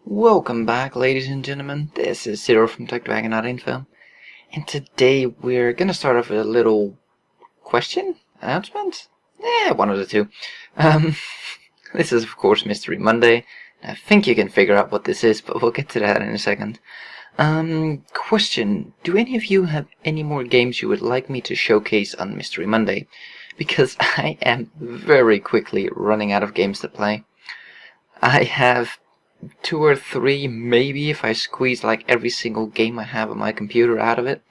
Welcome back, ladies and gentlemen. This is Zero from TechDragon.info, and today we're gonna start off with a little question announcement. One of the two. Um, this is of course Mystery Monday. I think you can figure out what this is, but we'll get to that in a second. Question: do any of you have any more games you would like me to showcase on Mystery Monday? Because I am very quickly running out of games to play. I have 2 or 3, maybe, if I squeeze like every single game I have on my computer out of it.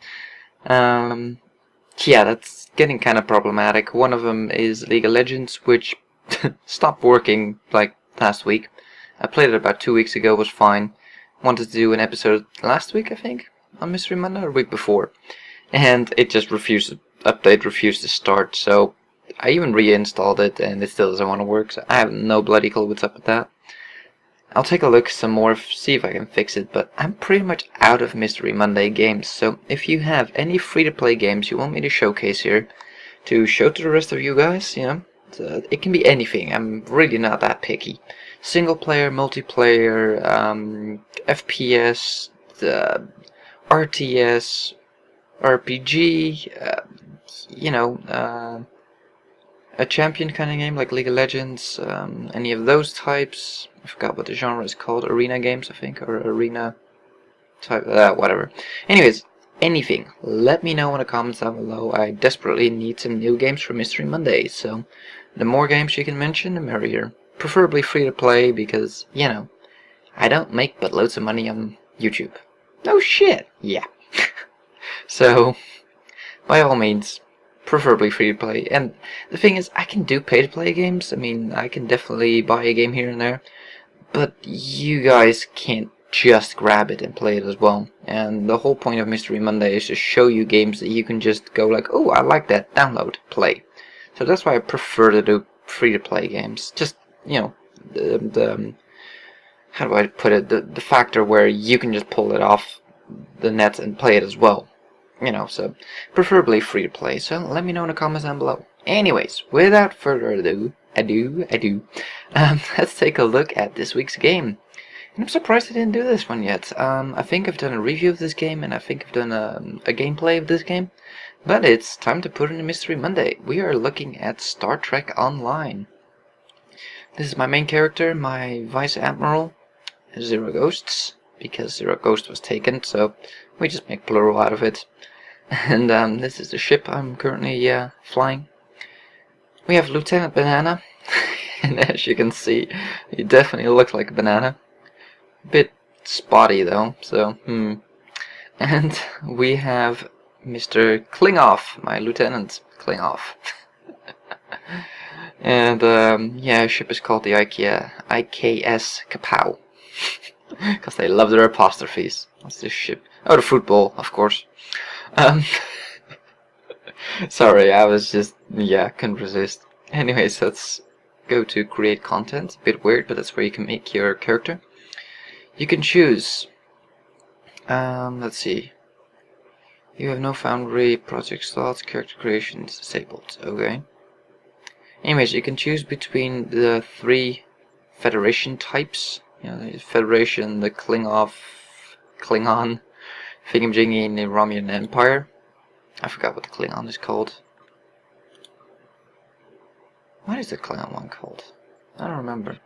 Yeah, that's getting kind of problematic. One of them is League of Legends, which stopped working like last week. I played it about 2 weeks ago, was fine. Wanted to do an episode last week, I think, on Mystery Monday, or week before, and it just refused. Update refused to start, so I even reinstalled it, and it still doesn't want to work. So I have no bloody clue what's up with that. I'll take a look some more, see if I can fix it, but I'm pretty much out of Mystery Monday games, so if you have any free-to-play games you want me to showcase here, to show to the rest of you guys, you know, it can be anything. I'm really not that picky. Single player, multiplayer, FPS, RTS, RPG, you know, a champion kind of game like League of Legends, any of those types. I forgot what the genre is called. Arena games, I think, or arena type, whatever. Anyways, anything. Let me know in the comments down below. I desperately need some new games for Mystery Monday, so the more games you can mention, the merrier. Preferably free to play, because, you know, I don't make but loads of money on YouTube. No shit! Yeah. So, by all means, preferably free to play. And the thing is, I can do pay to play games. I mean, I can definitely buy a game here and there, but you guys can't just grab it and play it as well. And the whole point of Mystery Monday is to show you games that you can just go like, oh, I like that, download, play. So that's why I prefer to do free to play games. Just, you know, the how do I put it, the factor where you can just pull it off the net and play it as well. You know, so preferably free to play. So let me know in the comments down below. Anyways, without further ado, let's take a look at this week's game. And I'm surprised I didn't do this one yet. I think I've done a review of this game, and I think I've done a gameplay of this game. But it's time to put in a Mystery Monday. We are looking at Star Trek Online. This is my main character, my Vice Admiral, Zero Ghosts, because Zero Ghost was taken, so we just make plural out of it. And this is the ship I'm currently flying. We have Lieutenant Banana, and as you can see, he definitely looks like a banana. A bit spotty though, so And we have Mr. Klingoff, my Lieutenant Klingoff. And yeah, ship is called the IKS Kapow. Because they love their apostrophes. What's this ship? Oh, the football, of course. Sorry, I was just, couldn't resist. Anyways, let's go to create content. A bit weird, but that's where you can make your character. You can choose, let's see. You have no foundry, project slots, character creation is disabled. Okay. Anyways, you can choose between the 3 Federation types. You know, the Federation, the Klingon, Thingamajiggy, and the Romulan Empire. I forgot what the Klingon is called. What is the Klingon one called? I don't remember.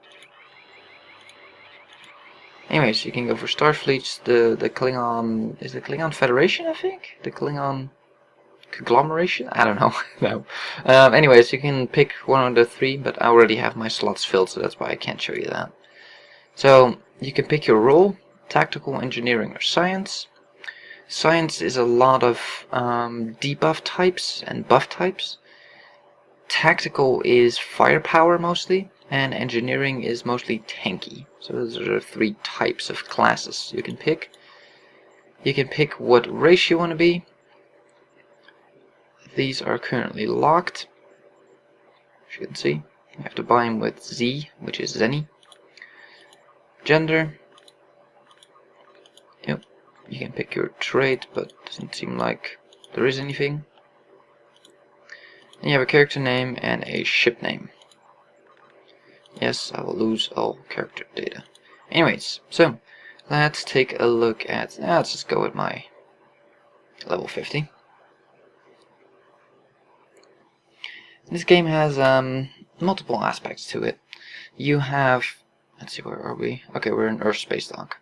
Anyways, you can go for Starfleets, the Klingon... Is the Klingon Federation, I think? The Klingon Conglomeration? I don't know. No. Anyways, you can pick one of the 3, but I already have my slots filled, so that's why I can't show you that. So, you can pick your role, tactical, engineering, or science. Science is a lot of debuff types and buff types. Tactical is firepower mostly, and engineering is mostly tanky. So those are the 3 types of classes you can pick. You can pick what race you want to be. These are currently locked. As you can see, you have to buy them with Z, which is Zenny. Gender. Yep. You can pick your trade, but doesn't seem like there is anything. And you have a character name and a ship name. Yes, I will lose all character data. Anyways, so let's take a look at. Let's just go with my level 50. This game has multiple aspects to it. You have, let's see, where are we? Okay, we're in Earth Space Dock.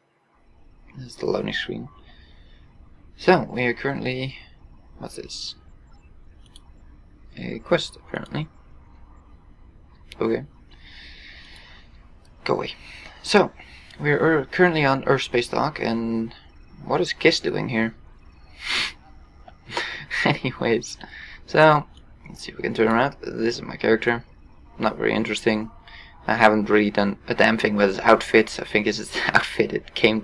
This is the loading screen. So we are currently, what's this? A quest, apparently. Okay. Go away. So we're currently on Earth Space Dock, and what is Kiss doing here? Anyways, so let's see if we can turn around. This is my character. Not very interesting. I haven't really done a damn thing with his outfit. I think this is the outfit it came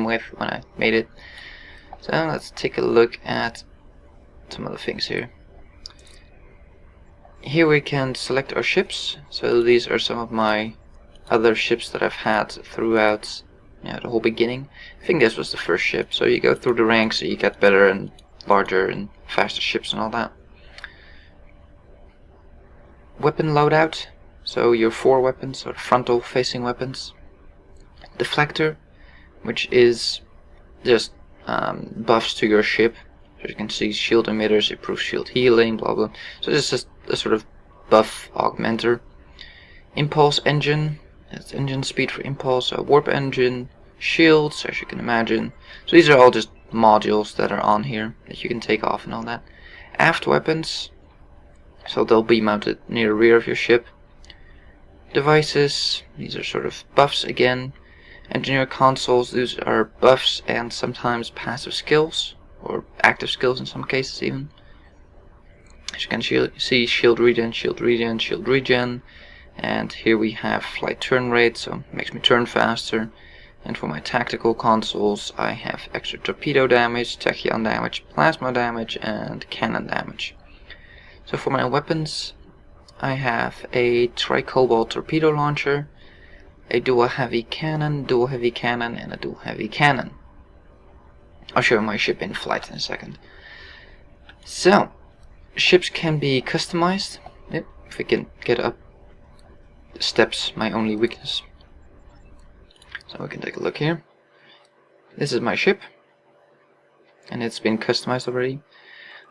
with when I made it. So let's take a look at some other things here. Here we can select our ships. So these are some of my other ships that I've had throughout the whole beginning. I think this was the first ship. So you go through the ranks, so you get better and larger and faster ships and all that. Weapon loadout. So your 4 weapons, or frontal facing weapons. Deflector, which is just buffs to your ship. So you can see shield emitters, improve shield healing, blah blah. So this is just a sort of buff augmenter. Impulse engine, that's engine speed for impulse. A warp engine, shields, as you can imagine. So these are all just modules that are on here that you can take off and all that. Aft weapons, so they'll be mounted near the rear of your ship. Devices, these are sort of buffs again. Engineer consoles, these are buffs and sometimes passive skills, or active skills in some cases even. As you can see, shield regen, shield regen, shield regen. And here we have flight turn rate, so it makes me turn faster. And for my tactical consoles, I have extra torpedo damage, tachyon damage, plasma damage, and cannon damage. So for my weapons, I have a tri-cobalt torpedo launcher, a dual heavy cannon, and a dual heavy cannon. I'll show you my ship in flight in a second. So, ships can be customized. Yep, if we can get up the steps, my only weakness. So we can take a look here. This is my ship, and it's been customized already.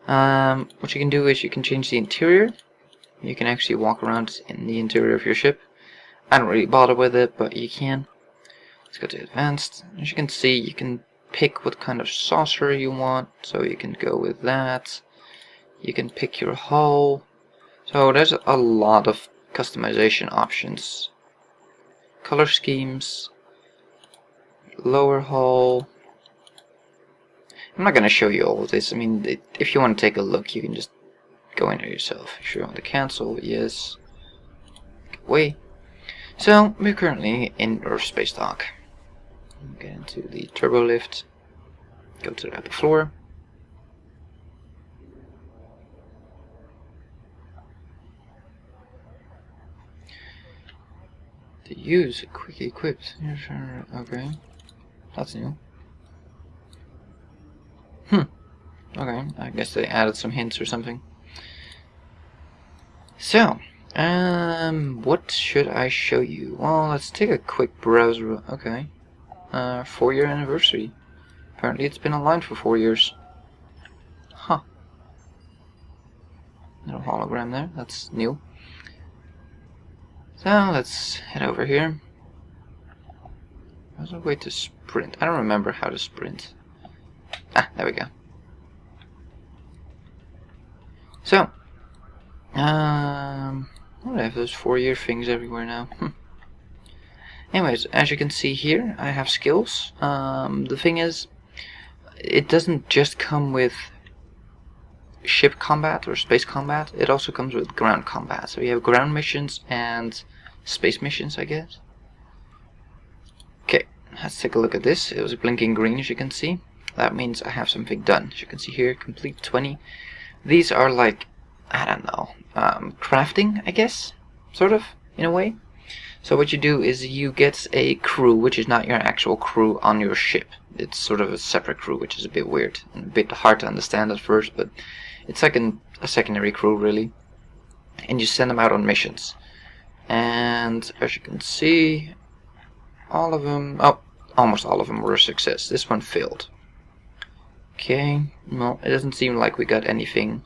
What you can do is you can change the interior. You can actually walk around in the interior of your ship. I don't really bother with it, but you can. Let's go to advanced. As you can see, you can pick what kind of saucer you want, so you can go with that. You can pick your hull. So there's a lot of customization options. Color schemes, lower hull. I'm not going to show you all of this. I mean, if you want to take a look, you can just go in there yourself. If you want to cancel, yes. Away. So we're currently in Earth Space Dock. Get into the turbo lift. Go to the upper floor. To use quick equipped. Okay, that's new. Okay, I guess they added some hints or something. So, what should I show you? Well, let's take a quick browser. Okay, 4-year anniversary. Apparently it's been online for 4 years. Huh. Little hologram there, that's new. So, let's head over here. There's a way to sprint. I don't remember how to sprint. Ah, there we go. So, I have those 4-year things everywhere now. Anyways, as you can see here, I have skills. The thing is, it doesn't just come with ship combat or space combat, it also comes with ground combat. So you have ground missions and space missions, I guess. Okay, let's take a look at this. It was blinking green, as you can see. That means I have something done. As you can see here, complete 20. These are like, I don't know, crafting, I guess, sort of, in a way. So what you do is you get a crew, which is not your actual crew on your ship. It's sort of a separate crew, which is a bit weird and a bit hard to understand at first, but it's like a secondary crew, really. And you send them out on missions. And as you can see, all of them, oh, almost all of them were a success. This one failed. Okay, well, it doesn't seem like we got anything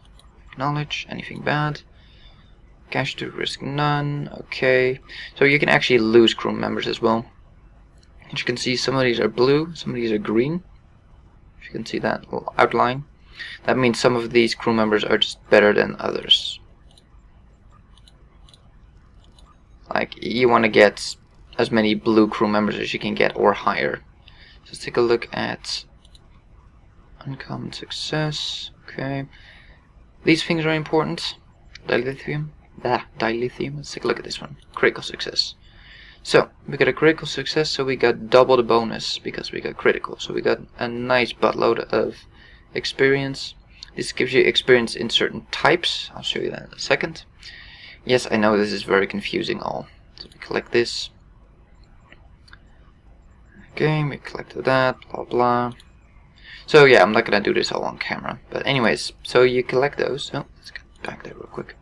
acknowledged, anything bad. Cash to risk none. Okay, so you can actually lose crew members as well. As you can see, some of these are blue, some of these are green. As you can see that little outline. That means some of these crew members are just better than others. Like, you want to get as many blue crew members as you can get, or higher. So let's take a look at uncommon success. Okay, these things are important. Dilithium. Dilithium. Let's take a look at this one. Critical success. So we got a critical success, so we got double the bonus because we got critical. So we got a nice buttload of experience. This gives you experience in certain types. I'll show you that in a second. Yes, I know this is very confusing all. So we collect this. Okay, we collected that, blah blah. So yeah, I'm not gonna do this all on camera. But anyways, so you collect those. Oh, let's get back there real quick.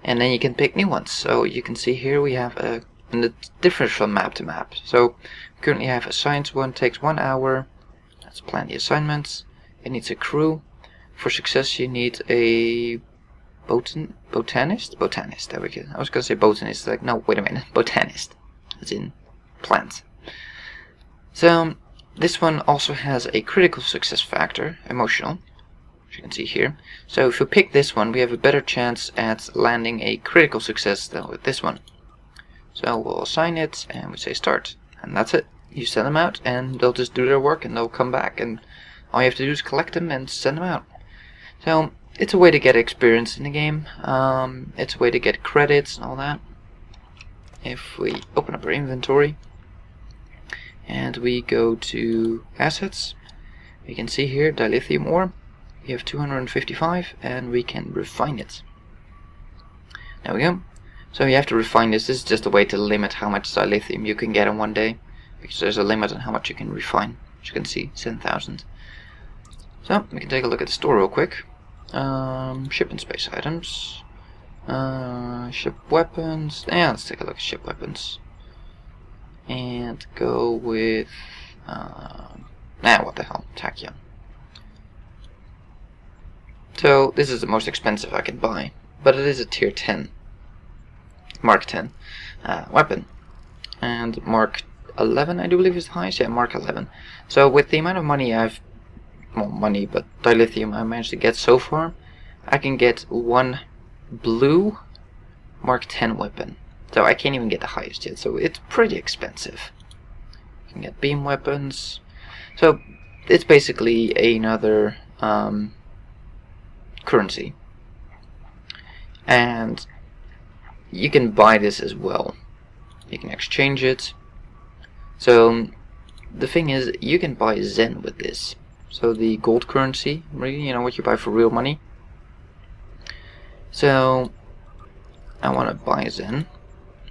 And then you can pick new ones. So you can see here we have a, and it differs from map to map. So we currently have a science one, takes 1 hour. Let's plan the assignments. It needs a crew. For success you need a botanist? Botanist, there we go. I was gonna say botanist, like, no, wait a minute, botanist. As in plant. So this one also has a critical success factor, emotional, as you can see here. So if we pick this one, we have a better chance at landing a critical success than with this one. So we'll assign it and we say start, and that's it. You send them out and they'll just do their work and they'll come back, and all you have to do is collect them and send them out. So it's a way to get experience in the game. It's a way to get credits and all that. If we open up our inventory and we go to assets, we can see here dilithium ore. We have 255 and we can refine it. There we go. So you have to refine this. This is just a way to limit how much dilithium you can get in one day, because there's a limit on how much you can refine. As you can see, 7,000. So we can take a look at the store real quick. Ship and space items. Ship weapons. Yeah, let's take a look at ship weapons. And go with what the hell, tachyon. So this is the most expensive I can buy, but it is a tier 10, Mark 10 weapon, and Mark 11 I do believe is the highest. Yeah, Mark 11. So with the amount of money I've, well, money, but dilithium I managed to get so far, I can get one blue Mark 10 weapon. So I can't even get the highest yet, so it's pretty expensive. You can get beam weapons. So it's basically another currency. And you can buy this as well. You can exchange it. So the thing is, you can buy Zen with this. So the gold currency, really, you know, what you buy for real money. So I want to buy Zen,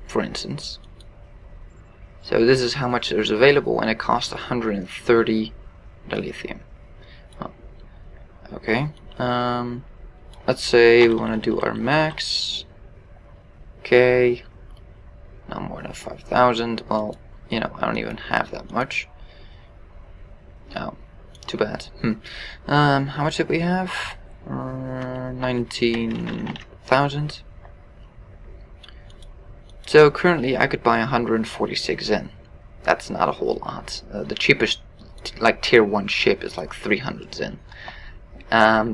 for instance. So this is how much there's available, and it costs 130 dilithium. Oh. Okay. Let's say we want to do our max. Okay. No more than 5,000. Well, you know, I don't even have that much. Oh, too bad. How much did we have? 19,000. So currently I could buy 146 Zen. That's not a whole lot. The cheapest, like tier 1 ship is like 300 Zen.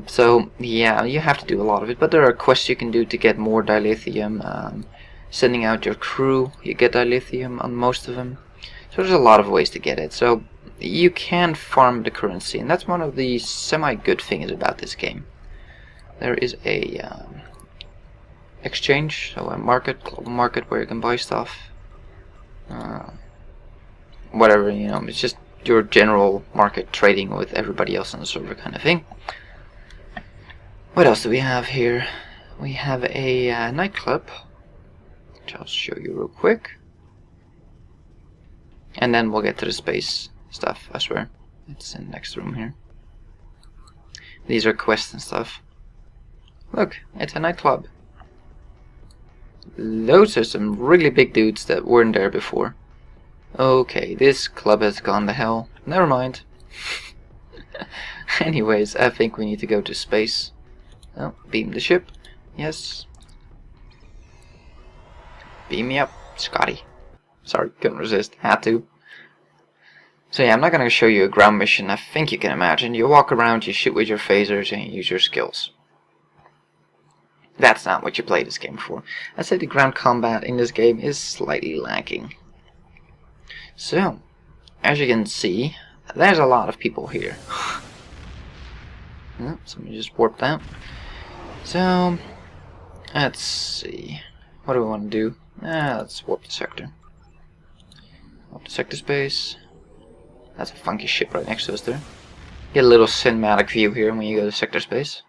So yeah, you have to do a lot of it, but there are quests you can do to get more dilithium. Sending out your crew, you get dilithium on most of them. So there's a lot of ways to get it. So you can farm the currency, and that's one of the semi-good things about this game. There is a exchange, so a market, global market, where you can buy stuff. Whatever, you know, it's just your general market trading with everybody else on the server kind of thing. What else do we have here? We have a nightclub, which I'll show you real quick. And then we'll get to the space stuff, I swear. It's in the next room here. These are quests and stuff. Look, it's a nightclub. Those are some really big dudes that weren't there before. Okay, this club has gone to hell. Never mind. Anyways, I think we need to go to space. Oh, beam the ship. Yes. Beam me up, Scotty. Sorry, couldn't resist. Had to. So yeah, I'm not going to show you a ground mission. I think you can imagine. You walk around, you shoot with your phasers, and you use your skills. That's not what you play this game for. I'd say the ground combat in this game is slightly lacking. So, as you can see, there's a lot of people here. Oh, somebody just warped out. So, let's see. What do we want to do? Let's warp the sector. Warp the sector space. That's a funky ship right next to us there. Get a little cinematic view here when you go to sector space.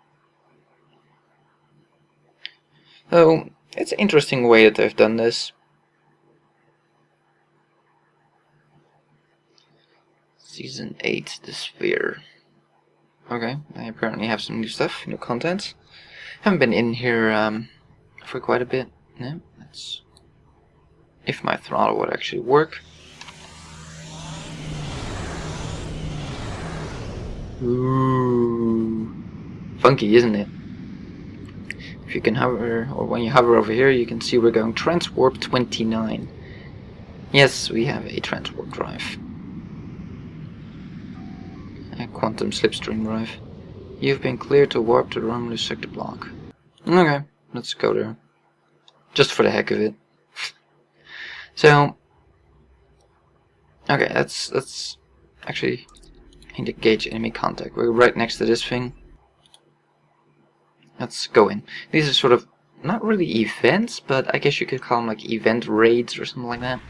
So, it's an interesting way that they've done this. Season 8, the Sphere. Okay, I apparently have some new stuff, new content. Haven't been in here for quite a bit. No, that's if my throttle would actually work. Ooh, funky, isn't it? If you can hover, or when you hover over here, you can see we're going Transwarp 29. Yes, we have a Transwarp drive. A quantum slipstream drive. You've been cleared to warp to the Romulus sector block. Okay, let's go there. Just for the heck of it. So, okay, let's actually engage enemy contact. We're right next to this thing. Let's go in. These are sort of not really events, but I guess you could call them like event raids or something like that.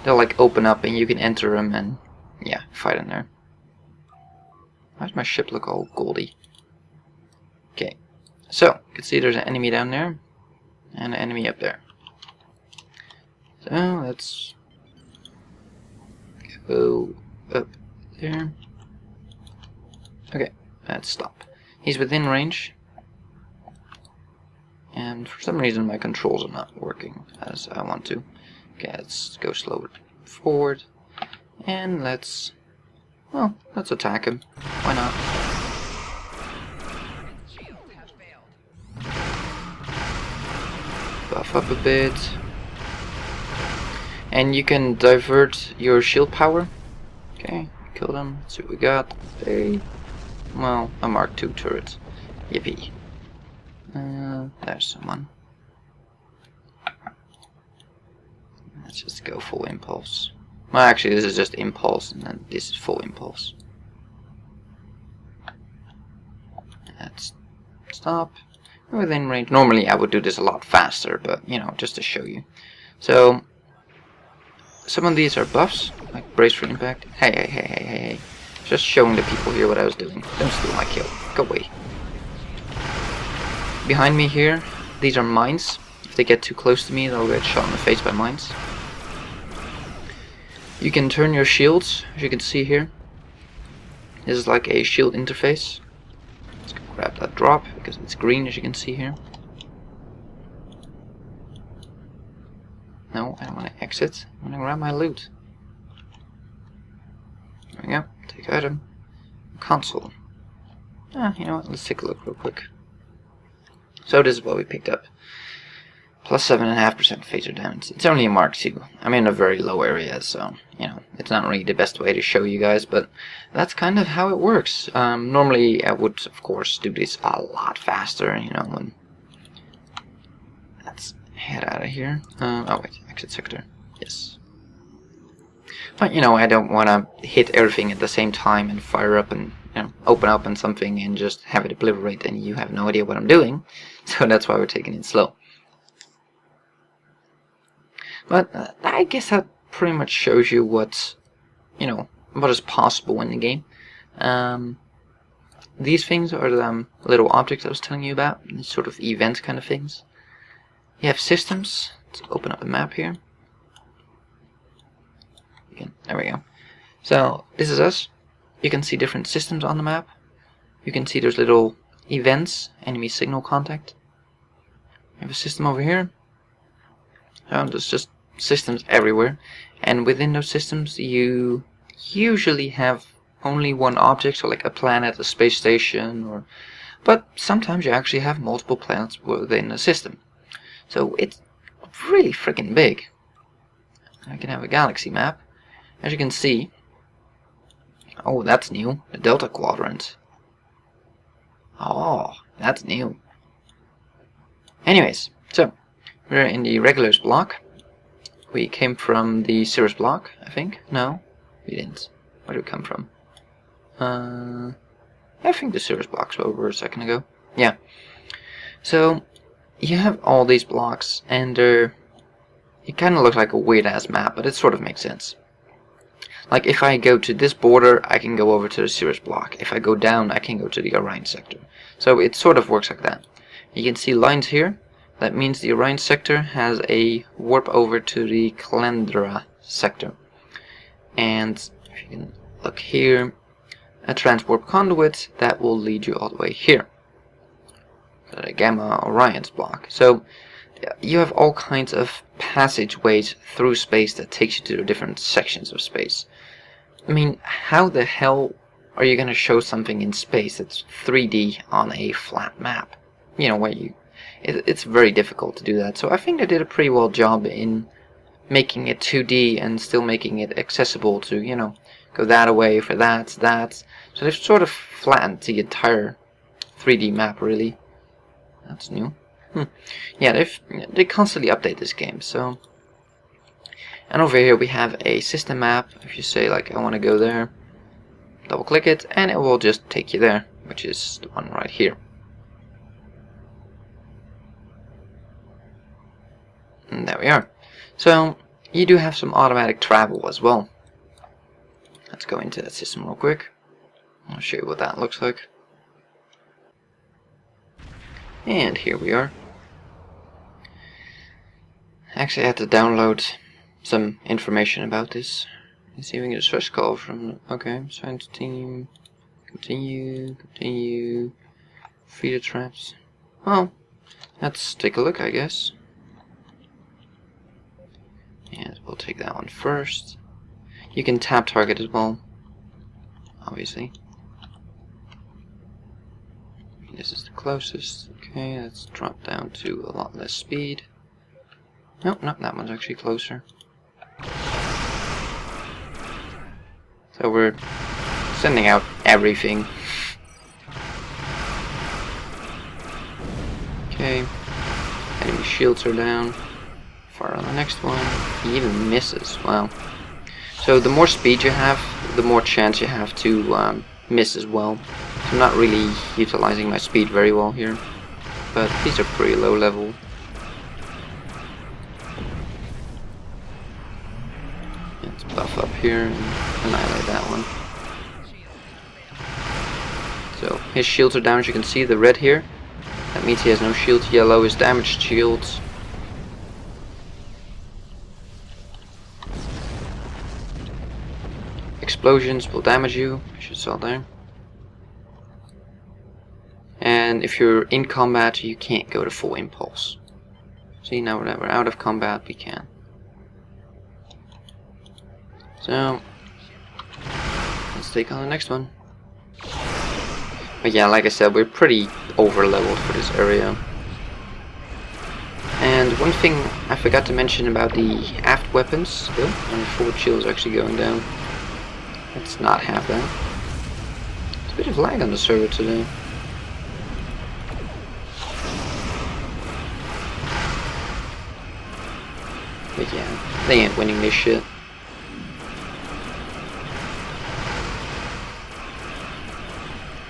They'll like open up and you can enter them and yeah, fight in there. Why does my ship look all goldy? Okay, so you can see there's an enemy down there and an enemy up there. So let's go up there. Okay, let's stop. He's within range. And for some reason my controls are not working as I want to. Okay, let's go slower forward. And let's attack him. Why not? Buff up a bit. And you can divert your shield power. Okay, kill them. Let's see what we got. Well, a Mark II turret. Yippee. There's someone. Let's just go full impulse. Well, actually, this is just impulse, and then this is full impulse. Let's stop. Within range. Normally, I would do this a lot faster, but you know, just to show you. So, some of these are buffs, like brace for impact. Hey. Just showing the people here what I was doing. Don't steal my kill. Go away. Behind me here, these are mines. If they get too close to me, they'll get shot in the face by mines. You can turn your shields, as you can see here. This is like a shield interface. Let's grab that drop, because it's green, as you can see here. No, I don't want to exit. I want to grab my loot. There we go. Take item. Console. You know what? Let's take a look real quick. So this is what we picked up. Plus 7.5% phaser damage. It's only a Mark II. I'm in a very low area, so, you know, it's not really the best way to show you guys, but that's kind of how it works. Normally, I would, of course, do this a lot faster, you know, when... Let's head out of here. Oh, wait, exit sector. Yes. But, you know, I don't want to hit everything at the same time and fire up and, you know, open up on something and just have it obliterate and you have no idea what I'm doing. So that's why we're taking it slow. But I guess that pretty much shows you what, you know, what is possible in the game. These things are the little objects I was telling you about, these sort of event kind of things. You have systems. Let's open up a map here. Again, there we go. So this is us. You can see different systems on the map. You can see there's little events, enemy signal contact. We have a system over here. So let's just systems everywhere, and within those systems you usually have only one object, so like a planet, a space station, but sometimes you actually have multiple planets within a system. So it's really freaking big. I can have a galaxy map. As you can see, oh, that's new, the Delta Quadrant. Oh, that's new. Anyways, so we're in the regulars block. We came from the Cirrus block, I think. No, we didn't. Where did we come from? I think the Cirrus blocks were over a second ago. Yeah. So you have all these blocks, and it kind of looks like a weird ass map, but it sort of makes sense. Like if I go to this border, I can go over to the Cirrus block. If I go down, I can go to the Orion sector. So it sort of works like that. You can see lines here. That means the Orion sector has a warp over to the Calandra sector. And if you can look here, a transwarp conduit that will lead you all the way here. The Gamma Orion's block. So you have all kinds of passageways through space that takes you to the different sections of space. I mean, how the hell are you going to show something in space that's 3D on a flat map? You know, where it's very difficult to do that. So I think they did a pretty well job in making it 2D and still making it accessible to, you know, go that away for that. So they've sort of flattened the entire 3D map, really. That's new. Yeah, they constantly update this game. So, and over here we have a system map. If you say like I want to go there, double click it, and it will just take you there, which is the one right here. And there we are. So you do have some automatic travel as well. Let's go into that system real quick. I'll show you what that looks like. And here we are. Actually, I had to download some information about this. Let's see if we can get a source call from. Okay, science team. Continue. Feeder traps. Well, let's take a look, I guess. And we'll take that one first. You can tap target as well, obviously. This is the closest. Okay, let's drop down to a lot less speed. Nope, that one's actually closer. So we're sending out everything. Okay, enemy shields are down. Fire on the next one. He even misses. Wow. So the more speed you have, the more chance you have to miss as well. So I'm not really utilizing my speed very well here, but these are pretty low level. Let's buff up here and annihilate that one. So his shields are down, as you can see, the red here. That means he has no shields. Yellow is damaged shields. Explosions will damage you, as you saw there. And if you're in combat, you can't go to full impulse. See, now that we're out of combat, we can. So, let's take on the next one. But yeah, like I said, we're pretty over leveled for this area. And one thing I forgot to mention about the aft weapons still, and the forward shield is actually going down. Let's not have that. There's a bit of lag on the server today. But yeah, they ain't winning this shit.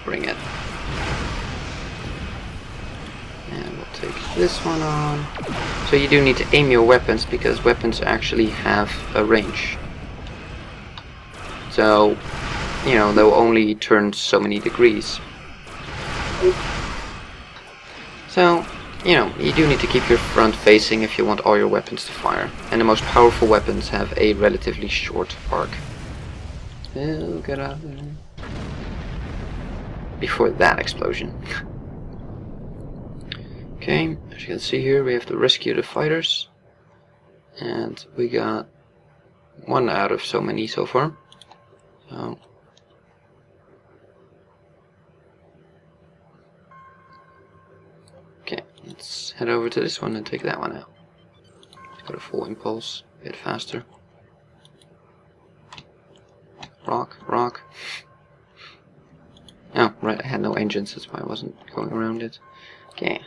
Bring it. And we'll take this one on. So you do need to aim your weapons, because weapons actually have a range. So, you know, they'll only turn so many degrees. So, you know, you do need to keep your front facing if you want all your weapons to fire. And the most powerful weapons have a relatively short arc. Oh, get out of there. Before that explosion. Okay, as you can see here, we have to rescue the fighters. And we got 1 out of so many so far. So okay, let's head over to this one and take that one out. Let's go to full impulse, a bit faster. Rock, rock. Oh, right, I had no engines, that's why I wasn't going around it. Okay.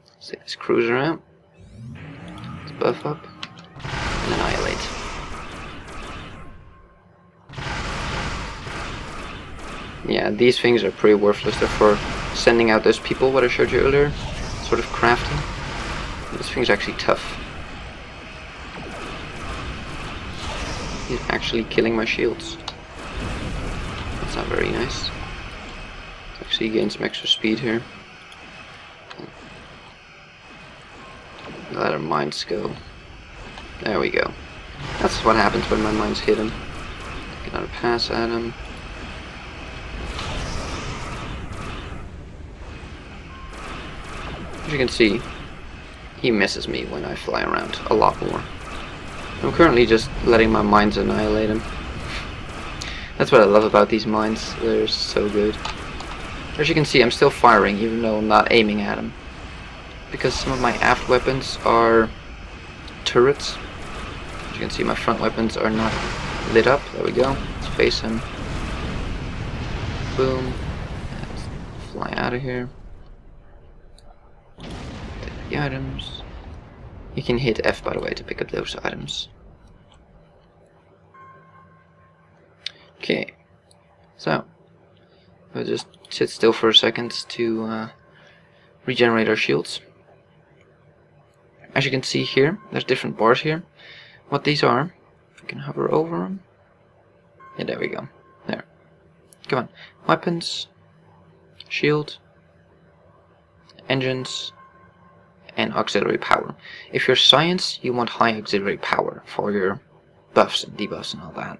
Let's take this cruiser out. Let's buff up. And annihilate. Yeah, these things are pretty worthless. They're for sending out those people, what I showed you earlier. Sort of crafting. This thing's actually tough. He's actually killing my shields. That's not very nice. Let's actually gain some extra speed here. Let our mines go. There we go. That's what happens when my mines hit him. Take another pass at him. As you can see, he misses me when I fly around a lot more. I'm currently just letting my mines annihilate him. That's what I love about these mines, they're so good. As you can see, I'm still firing even though I'm not aiming at him. Because some of my aft weapons are turrets. As you can see, my front weapons are not lit up. There we go. Let's face him. Boom. Let's fly out of here. Take the items. You can hit F, by the way, to pick up those items. Okay, so we'll just sit still for a second to regenerate our shields. As you can see here, there's different bars here. What these are, if we can hover over them. Yeah, there we go. There. Come on. Weapons, shield, engines, and auxiliary power. If you're science, you want high auxiliary power for your buffs and debuffs and all that.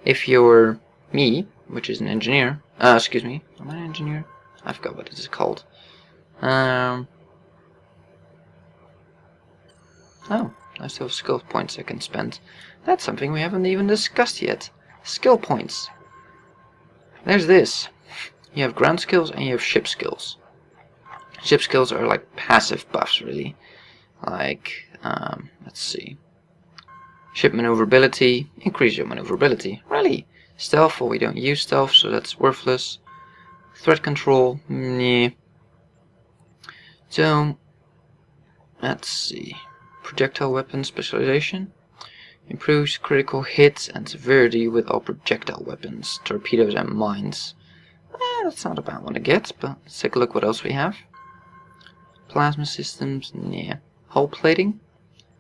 If you're me, which is an engineer, excuse me, am I an engineer? I forgot what it is called. Oh, I still have skill points I can spend. That's something we haven't even discussed yet. Skill points. There's this. You have ground skills and you have ship skills. Ship skills are like passive buffs, really. Like, let's see. Ship maneuverability, increase your maneuverability. Really? Stealth, well, we don't use stealth, so that's worthless. Threat control, yeah. So, let's see. Projectile weapon specialization. Improves critical hits and severity with all projectile weapons, torpedoes and mines. That's not a bad one to get, but let's take a look what else we have. Plasma systems, yeah. Hull plating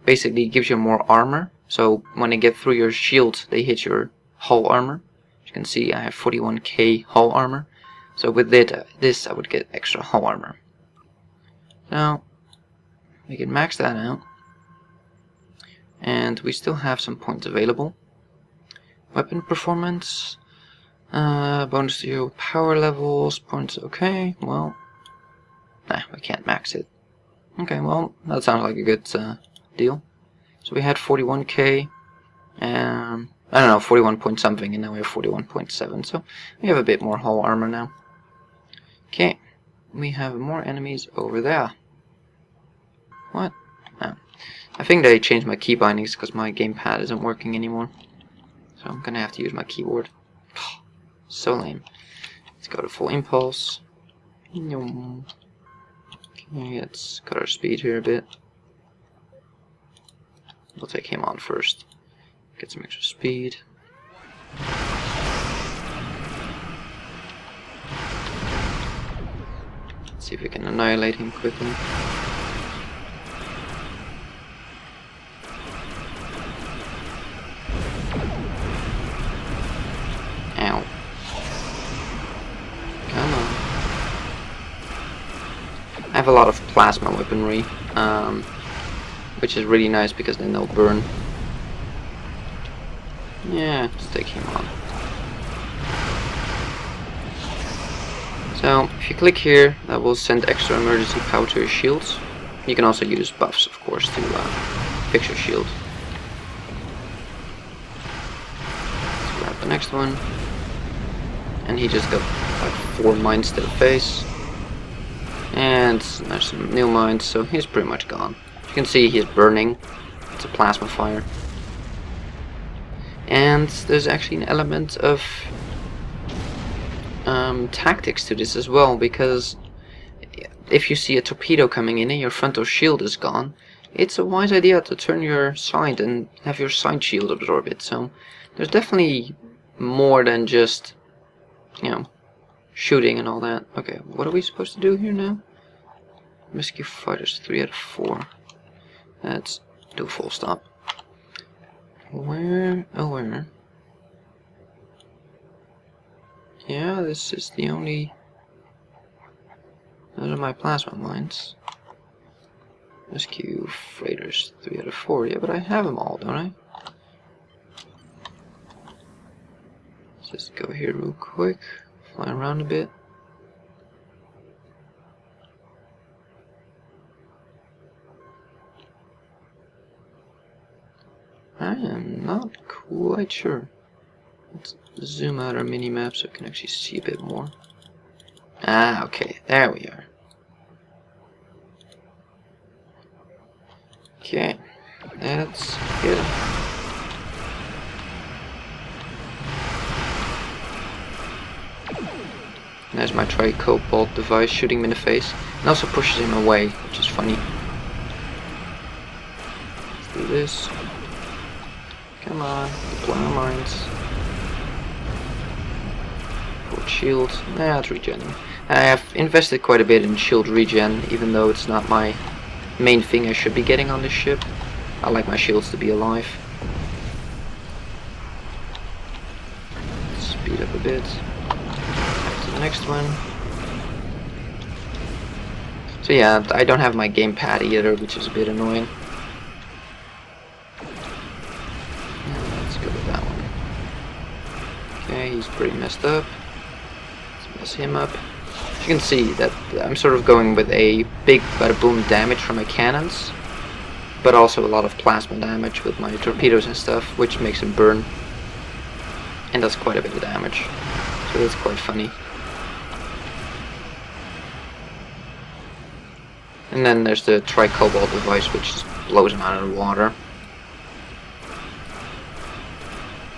basically gives you more armor, so when they get through your shield they hit your hull armor. As you can see, I have 41k hull armor, so with this I would get extra hull armor. Now we can max that out, and we still have some points available. Weapon performance, bonus to your power levels, points, okay, well, nah, we can't max it. Okay, well, that sounds like a good deal. So we had 41k, I don't know, 41 point something, and now we have 41.7, so we have a bit more hull armor now. Okay, we have more enemies over there. What? Oh. I think they changed my key bindings because my gamepad isn't working anymore. So I'm gonna have to use my keyboard. So lame. Let's go to full impulse. Okay, let's cut our speed here a bit. We'll take him on first. Get some extra speed. Let's see if we can annihilate him quickly. Ow. Come on. I have a lot of plasma weaponry, which is really nice because then they'll burn. Yeah, let's take him on. So, if you click here, that will send extra emergency power to your shields. You can also use buffs, of course, to fix your shield. Let's grab the next one. And he just got like 4 mines to the face. And there's some new mines, so he's pretty much gone. You can see he's burning. It's a plasma fire. And there's actually an element of tactics to this as well, because if you see a torpedo coming in and your frontal shield is gone, it's a wise idea to turn your side and have your side shield absorb it. So there's definitely more than just, you know, shooting and all that. Okay, what are we supposed to do here now? Rescue fighters 3 out of 4. Let's do full stop. Where? Oh, where? Yeah, this is the only... Those are my plasma mines. Rescue freighters 3 out of 4. Yeah, but I have them all, don't I? Let's just go here real quick. Fly around a bit. I am not quite sure. Let's zoom out our mini-map so I can actually see a bit more. Ah, okay, there we are. Okay, let's get him. There's my tri-cobalt device shooting him in the face. And also pushes him away, which is funny. Let's do this. Come on, deploy our mines. Port shield. Nah, it's regenning. I have invested quite a bit in shield regen, even though it's not my main thing I should be getting on this ship. I like my shields to be alive. Speed up a bit. Back to the next one. So yeah, I don't have my gamepad either, which is a bit annoying. Okay, he's pretty messed up. Let's mess him up. You can see that I'm sort of going with a big bada boom damage from my cannons, but also a lot of plasma damage with my torpedoes and stuff, which makes him burn. And does quite a bit of damage. So that's quite funny. And then there's the tri-cobalt device, which just blows him out of the water.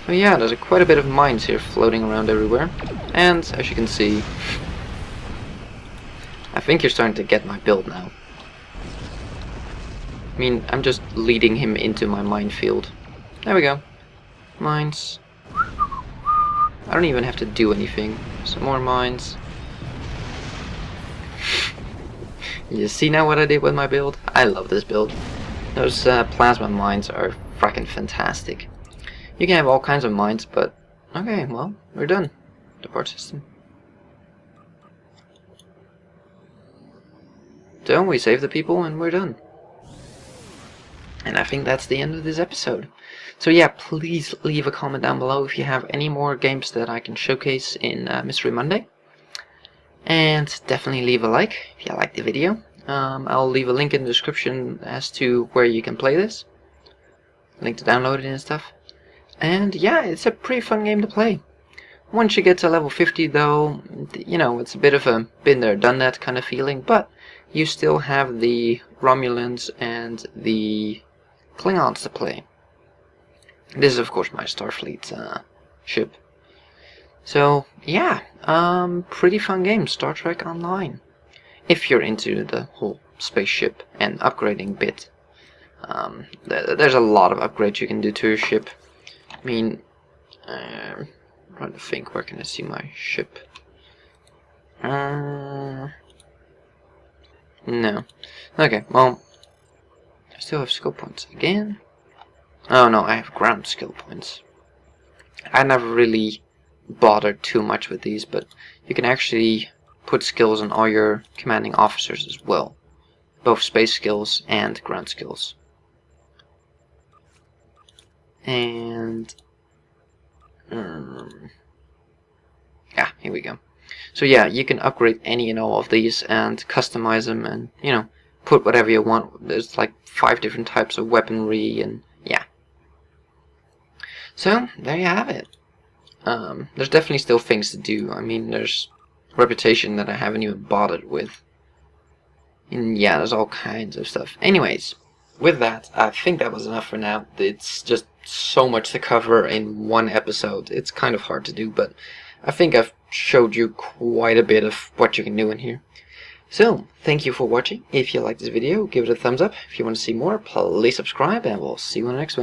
So yeah, there's quite a bit of mines here floating around everywhere. And as you can see, I think you're starting to get my build now. I mean, I'm just leading him into my minefield. There we go. Mines. I don't even have to do anything. Some more mines. You see now what I did with my build? I love this build. Those plasma mines are frickin' fantastic. You can have all kinds of mines, but okay, well, we're done. Depart system. So we save the people and we're done. And I think that's the end of this episode. So yeah, please leave a comment down below if you have any more games that I can showcase in Mystery Monday. And definitely leave a like if you liked the video. I'll leave a link in the description as to where you can play this. Link to download it and stuff. And yeah, it's a pretty fun game to play. Once you get to level 50 though, you know, it's a bit of a been there done that kind of feeling, but you still have the Romulans and the Klingons to play. This is of course my Starfleet ship. So yeah, pretty fun game, Star Trek Online. If you're into the whole spaceship and upgrading bit. There's a lot of upgrades you can do to your ship. I mean, I'm trying to think, where can I see my ship? No. Okay, well, I still have skill points again. Oh no, I have ground skill points. I never really bothered too much with these, but you can actually put skills on all your commanding officers as well. Both space skills and ground skills. And yeah, here we go. So yeah, you can upgrade any and all of these and customize them and, you know, put whatever you want. There's like 5 different types of weaponry, and yeah. So there you have it. There's definitely still things to do. I mean, there's Reputation that I haven't even bothered with. And yeah, there's all kinds of stuff. Anyways, with that, I think that was enough for now. It's just so much to cover in one episode. It's kind of hard to do, but I think I've showed you quite a bit of what you can do in here. So, thank you for watching. If you liked this video, give it a thumbs up. If you want to see more, please subscribe, and we'll see you in the next one.